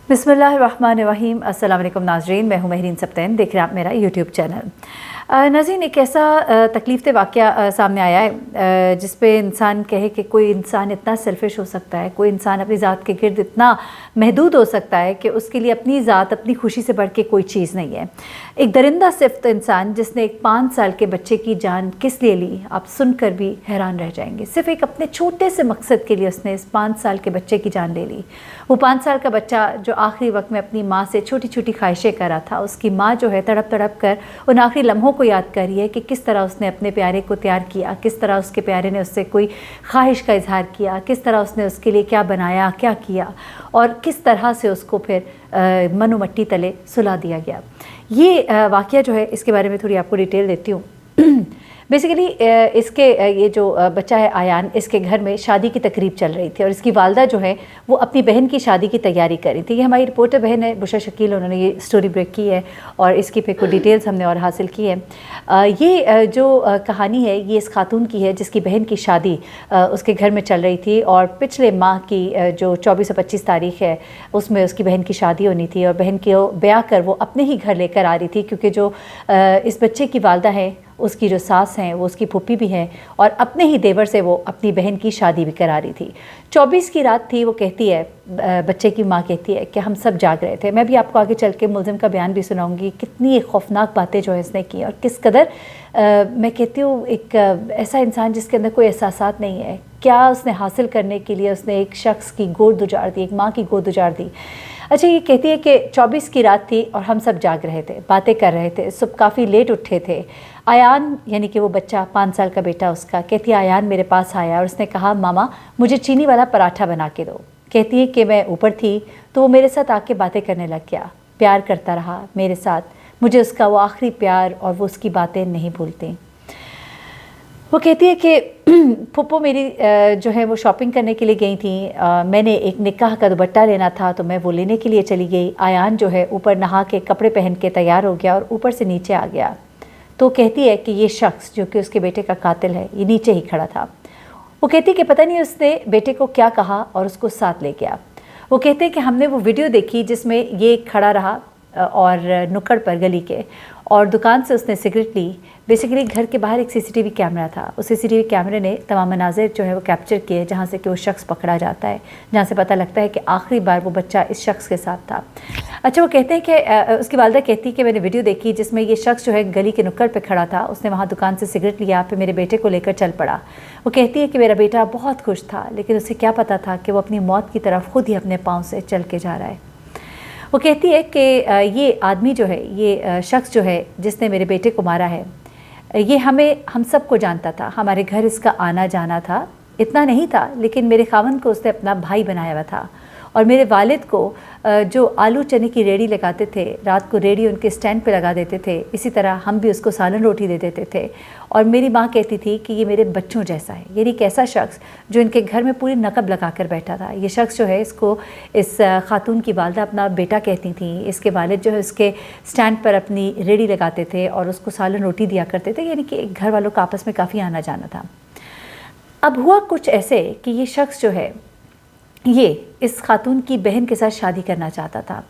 बिस्मिल्लाहिर्रहमानिर्रहीम। अस्सलाम वालेकुम नाज़रीन, मैं हूँ महरीन सब्तैन, देख रहे हैं आप मेरा यूट्यूब चैनल। नाज़रीन, एक ऐसा तकलीफ़ दे वाक़या सामने आया है जिस पे इंसान कहे कि कोई इंसान इतना सेल्फ़िश हो सकता है, कोई इंसान अपनी ज़ात के गिर्द इतना महदूद हो सकता है कि उसके लिए अपनी ज़ात, अपनी खुशी से बढ़ के कोई चीज़ नहीं है। एक दरिंदा सिफ्त इंसान जिसने एक 5 साल के बच्चे की जान किस लिए ली, आप सुनकर भी हैरान रह जाएंगे। सिर्फ एक अपने छोटे से मकसद के लिए उसने इस 5 साल के बच्चे की जान ले ली। वो 5 साल का बच्चा जो आखिरी वक्त में अपनी माँ से छोटी छोटी ख्वाहिशें कर रहा था, उसकी माँ जो है तड़प तड़प कर उन आखिरी लम्हों को याद कर रही है कि किस तरह उसने अपने प्यारे को तैयार किया, किस तरह उसके प्यारे ने उससे कोई ख्वाहिश का इजहार किया, किस तरह उसने उसके लिए क्या बनाया, क्या किया, और किस तरह से उसको फिर मनो मट्टी तले सुला दिया गया। ये वाक़या जो है, इसके बारे में थोड़ी आपको डिटेल देती हूँ। बेसिकली इसके ये जो बच्चा है आयान, इसके घर में शादी की तकरीब चल रही थी और इसकी वालदा जो है वो अपनी बहन की शादी की तैयारी कर रही थी। ये हमारी रिपोर्टर बहन है बुशरा शकील, उन्होंने ये स्टोरी ब्रेक की है और इसकी पे कुछ डिटेल्स हमने और हासिल की है। ये जो कहानी है ये इस खातून की है जिसकी बहन की शादी उसके घर में चल रही थी और पिछले माह की जो 24 और 25 तारीख है उसमें उसकी बहन की शादी होनी थी और बहन को ब्याह कर वो अपने ही घर लेकर आ रही थी, क्योंकि जो इस बच्चे की वालदा है उसकी जो सास हैं वो उसकी फूफी भी हैं और अपने ही देवर से वो अपनी बहन की शादी भी करा रही थी। 24 की रात थी। वो कहती है, बच्चे की माँ कहती है कि हम सब जाग रहे थे। मैं भी आपको आगे चल के मुलजिम का बयान भी सुनाऊंगी, कितनी खौफनाक बातें जो है इसने की और किस कदर मैं कहती हूँ एक ऐसा इंसान जिसके अंदर कोई एहसासात नहीं है, क्या उसने हासिल करने के लिए उसने एक शख्स की गोद उजाड़ दी, एक माँ की गोद उजाड़ दी। अच्छा, ये कहती है कि 24 की रात थी और हम सब जाग रहे थे, बातें कर रहे थे, सब काफ़ी लेट उठे थे। आयान यानी कि वो बच्चा 5 साल का बेटा उसका, कहती है आयान मेरे पास आया और उसने कहा मामा मुझे चीनी वाला पराठा बना के दो। कहती है कि मैं ऊपर थी तो वो मेरे साथ आके बातें करने लग गया, प्यार करता रहा मेरे साथ। मुझे उसका वो आखिरी प्यार और वो उसकी बातें नहीं भूलती। वो कहती है कि फुप्पो मेरी जो है वो शॉपिंग करने के लिए गई थी। मैंने एक निकाह का दुपट्टा लेना था तो मैं वो लेने के लिए चली गई। आयान जो है ऊपर नहा के कपड़े पहन के तैयार हो गया और ऊपर से नीचे आ गया। तो कहती है कि ये शख्स जो कि उसके बेटे का कातिल है ये नीचे ही खड़ा था। वो कहती है कि पता नहीं उसने बेटे को क्या कहा और उसको साथ ले गया। वो कहते हैं कि हमने वो वीडियो देखी जिसमें ये खड़ा रहा और नुक्कड़ पर गली के, और दुकान से उसने सिगरेट ली। बेसिकली घर के बाहर एक सीसीटीवी कैमरा था, उस सीसीटीवी कैमरे ने तमाम मनाज़िर जो है वो कैप्चर किए जहाँ से कि वो शख्स पकड़ा जाता है, जहाँ से पता लगता है कि आखिरी बार वो बच्चा इस शख्स के साथ था। अच्छा, वो कहते हैं कि उसकी वालदा कहती है कि मैंने वीडियो देखी जिसमें ये शख्स जो है गली के नुक्कड़ पे खड़ा था, उसने वहाँ दुकान से सिगरेट लिया, फिर मेरे बेटे को लेकर चल पड़ा। वो कहती है कि मेरा बेटा बहुत खुश था, लेकिन उसे क्या पता था कि वो अपनी मौत की तरफ खुद ही अपने पाँव से चल के जा रहा है। वो कहती है कि ये आदमी जो है, ये शख्स जो है जिसने मेरे बेटे को मारा है, ये हम सबको जानता था, हमारे घर इसका आना जाना था। इतना नहीं था लेकिन मेरे खावन को उसने अपना भाई बनाया हुआ था और मेरे वालिद को जो आलू चने की रेडी लगाते थे, रात को रेडी उनके स्टैंड पे लगा देते थे, इसी तरह हम भी उसको सालन रोटी दे देते थे। और मेरी माँ कहती थी कि ये मेरे बच्चों जैसा है। यानी एक ऐसा शख्स जो इनके घर में पूरी नकब लगा कर बैठा था। ये शख्स जो है, इसको इस खातून की वालदा अपना बेटा कहती थी। इसके वालिद जो है उसके स्टैंड पर अपनी रेडी लगाते थे और उसको सालन रोटी दिया करते थे। यानी कि घर वालों का आपस में काफ़ी आना जाना था। अब हुआ कुछ ऐसे कि ये शख्स जो है ये इस खातून की बहन के साथ शादी करना चाहता था,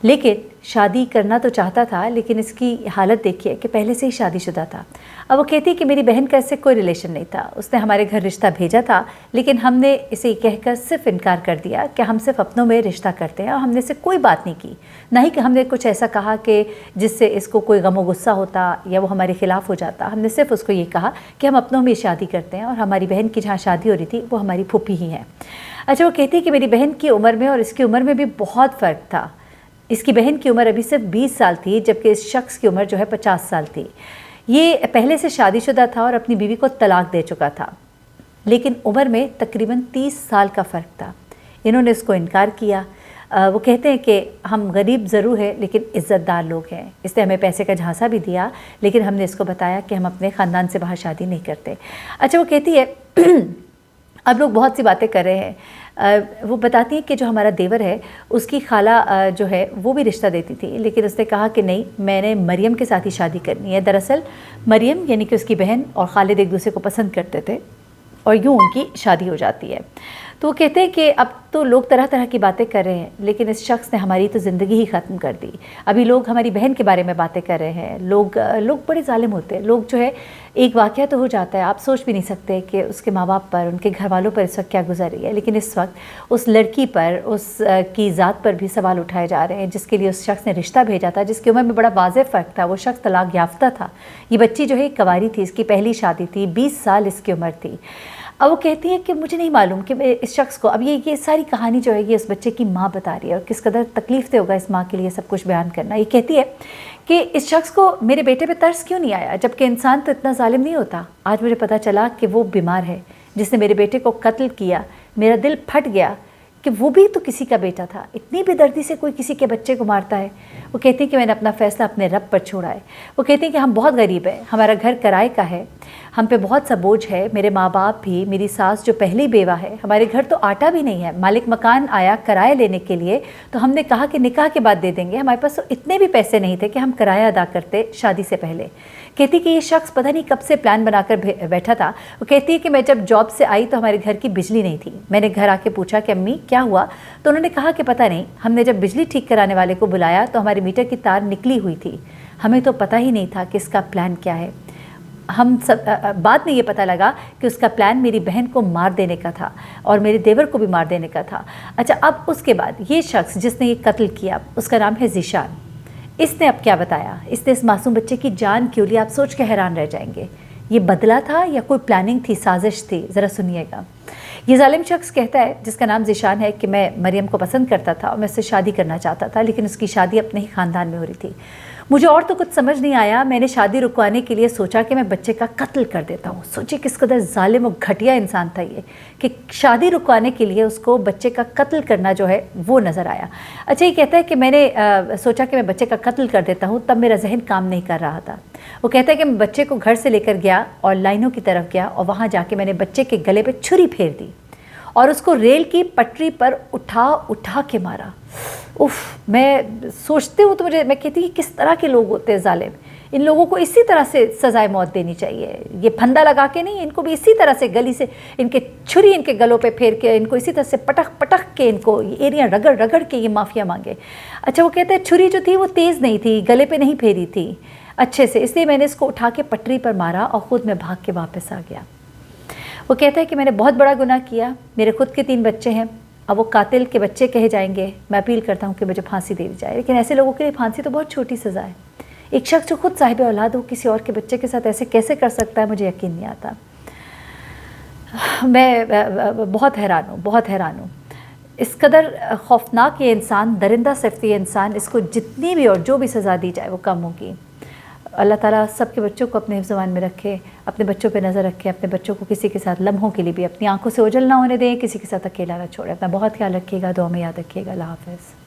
लेकिन शादी करना तो चाहता था लेकिन इसकी हालत देखिए कि पहले से ही शादीशुदा था। अब वो कहती है कि मेरी बहन का इससे कोई रिलेशन नहीं था, उसने हमारे घर रिश्ता भेजा था लेकिन हमने इसे कहकर सिर्फ इनकार कर दिया कि हम सिर्फ अपनों में रिश्ता करते हैं और हमने इससे कोई बात नहीं की। ना ही कि हमने कुछ ऐसा कहा कि जिससे इसको कोई गम गुस्सा होता या वो हमारे खिलाफ हो जाता। हमने सिर्फ उसको ये कहा कि हम अपनों में शादी करते हैं और हमारी बहन की जहाँ शादी हो रही थी वो हमारी फूफी ही है। अच्छा, वो कहती है कि मेरी बहन की उम्र में और इसकी उम्र में भी बहुत फ़र्क था। इसकी बहन की उम्र अभी सिर्फ 20 साल थी जबकि इस शख्स की उम्र जो है 50 साल थी। ये पहले से शादीशुदा था और अपनी बीवी को तलाक दे चुका था, लेकिन उम्र में तकरीबन 30 साल का फ़र्क था। इन्होंने इसको इनकार किया। वो कहते हैं कि हम गरीब ज़रूर है लेकिन इज़्ज़तदार लोग हैं। इसने हमें पैसे का झांसा भी दिया लेकिन हमने इसको बताया कि हम अपने ख़ानदान से बाहर शादी नहीं करते। अच्छा, वो कहती है अब लोग बहुत सी बातें कर रहे हैं। वो बताती है कि जो हमारा देवर है उसकी खाला जो है वो भी रिश्ता देती थी, लेकिन उसने कहा कि नहीं, मैंने मरियम के साथ ही शादी करनी है। दरअसल मरियम यानी कि उसकी बहन और खालिद एक दूसरे को पसंद करते थे और यूँ उनकी शादी हो जाती है। तो वो कहते हैं कि अब तो लोग तरह तरह की बातें कर रहे हैं, लेकिन इस शख्स ने हमारी तो ज़िंदगी ही ख़त्म कर दी। अभी लोग हमारी बहन के बारे में बातें कर रहे हैं, लोग बड़े ज़ालिम होते हैं। लोग जो है, एक वाक़या तो हो जाता है, आप सोच भी नहीं सकते कि उसके माँ बाप पर, उनके घर वालों पर इस वक्त क्या गुजर रही है, लेकिन इस वक्त उस लड़की पर, उस की ज़ात पर भी सवाल उठाए जा रहे हैं जिसके लिए उस शख्स ने रिश्ता भेजा था, जिसकी उम्र में बड़ा वाज़ेह फ़र्क था। वो शख्स तलाक याफ्ता था। ये बच्ची जो है कवारी थी, इसकी पहली शादी थी, 20 साल इसकी उम्र थी। अब वो कहती है कि मुझे नहीं मालूम कि इस शख्स को, अब ये सारी कहानी जो है ये उस बच्चे की माँ बता रही है, और किस कदर तकलीफ दे होगा इस माँ के लिए सब कुछ बयान करना। ये कहती है कि इस शख्स को मेरे बेटे पे तरस क्यों नहीं आया, जबकि इंसान तो इतना जालिम नहीं होता। आज मुझे पता चला कि वो बीमार है जिसने मेरे बेटे को कत्ल किया। मेरा दिल फट गया कि वो भी तो किसी का बेटा था। इतनी बेदर्दी से कोई किसी के बच्चे को मारता है। वो कहती है कि मैंने अपना फ़ैसला अपने रब पर छोड़ा है। वो कहती है कि हम बहुत गरीब हैं, हमारा घर किराए का है, हम पे बहुत सा बोझ है। मेरे माँ बाप भी, मेरी सास जो पहली बेवा है, हमारे घर तो आटा भी नहीं है। मालिक मकान आया किराया लेने के लिए, तो हमने कहा कि निकाह के बाद दे देंगे। हमारे पास तो इतने भी पैसे नहीं थे कि हम किराया अदा करते शादी से पहले। कहती कि ये शख्स पता नहीं कब से प्लान बनाकर बैठा था। वो कहती है कि मैं जब जॉब से आई तो हमारे घर की बिजली नहीं थी। मैंने घर आके पूछा कि अम्मी क्या हुआ, तो उन्होंने कहा कि पता नहीं, हमने जब बिजली ठीक कराने वाले को बुलाया तो हमारे मीटर की तार निकली हुई थी। हमें तो पता ही नहीं था कि इसका प्लान क्या है। हम सब बाद में ये पता लगा कि उसका प्लान मेरी बहन को मार देने का था और मेरे देवर को भी मार देने का था। अच्छा, अब उसके बाद ये शख्स जिसने ये कत्ल किया, उसका नाम है ज़ीशान। इसने अब क्या बताया, इसने इस मासूम बच्चे की जान क्यों ली, आप सोच के हैरान रह जाएंगे। ये बदला था या कोई प्लानिंग थी, साजिश थी? ज़रा सुनिएगा। ये जालिम शख्स कहता है, जिसका नाम ज़ीशान है, कि मैं मरियम को पसंद करता था और मैं उससे शादी करना चाहता था, लेकिन उसकी शादी अपने ही ख़ानदान में हो रही थी। मुझे और तो कुछ समझ नहीं आया। मैंने शादी रुकवाने के लिए सोचा कि मैं बच्चे का कत्ल कर देता हूँ। सोचिए किस कदर जालिम और घटिया इंसान था ये, कि शादी रुकवाने के लिए उसको बच्चे का कत्ल करना जो है वो नज़र आया। अच्छा, ये कहता है कि मैंने सोचा कि मैं बच्चे का कत्ल कर देता हूँ, तब मेरा जहन काम नहीं कर रहा था। वो कहता है कि मैं बच्चे को घर से लेकर गया और लाइनों की तरफ गया, और वहाँ जाके मैंने बच्चे के गले पे छुरी फेर दी और उसको रेल की पटरी पर उठा के मारा। उफ़, मैं सोचती हूँ तो मैं कहती हूँ किस तरह के लोग होते हैं जालिम। इन लोगों को इसी तरह से सजाए मौत देनी चाहिए। ये फंदा लगा के नहीं, इनको भी इसी तरह से गली से इनके छुरी इनके गलों पे फेर के, इनको इसी तरह से पटक के, इनको एरिया रगड़ के ये माफिया मांगे। अच्छा, वो कहते हैं छुरी जो थी वो तेज़ नहीं थी, गले पे नहीं फेरी थी अच्छे से, इसलिए मैंने इसको उठा के पटरी पर मारा और ख़ुद मैं भाग के वापस आ गया। वो कहता है कि मैंने बहुत बड़ा गुनाह किया, मेरे खुद के 3 बच्चे हैं, अब वो कातिल के बच्चे कहे जाएंगे। मैं अपील करता हूँ कि मुझे फांसी दे दी जाए, लेकिन ऐसे लोगों के लिए फांसी तो बहुत छोटी सज़ा है। एक शख्स जो खुद साहिब औलाद हो किसी और के बच्चे के साथ ऐसे कैसे कर सकता है, मुझे यकीन नहीं आता। मैं बहुत हैरान हूँ। इस कदर खौफनाक ये इंसान, दरिंदा सिफ्त ये इंसान, इसको जितनी भी और जो भी सज़ा दी जाए वो कम होगी। अल्लाह ताला सबके बच्चों को अपने हिफ्ज़-ए-मान में रखे, अपने बच्चों पे नज़र रखे, अपने बच्चों को किसी के साथ लम्हों के लिए भी अपनी आंखों से ओझल ना होने दें, किसी के साथ अकेला ना छोड़े। अपना बहुत ख्याल रखिएगा, दुआ में याद रखिएगा। अल्लाह हाफ़िज़।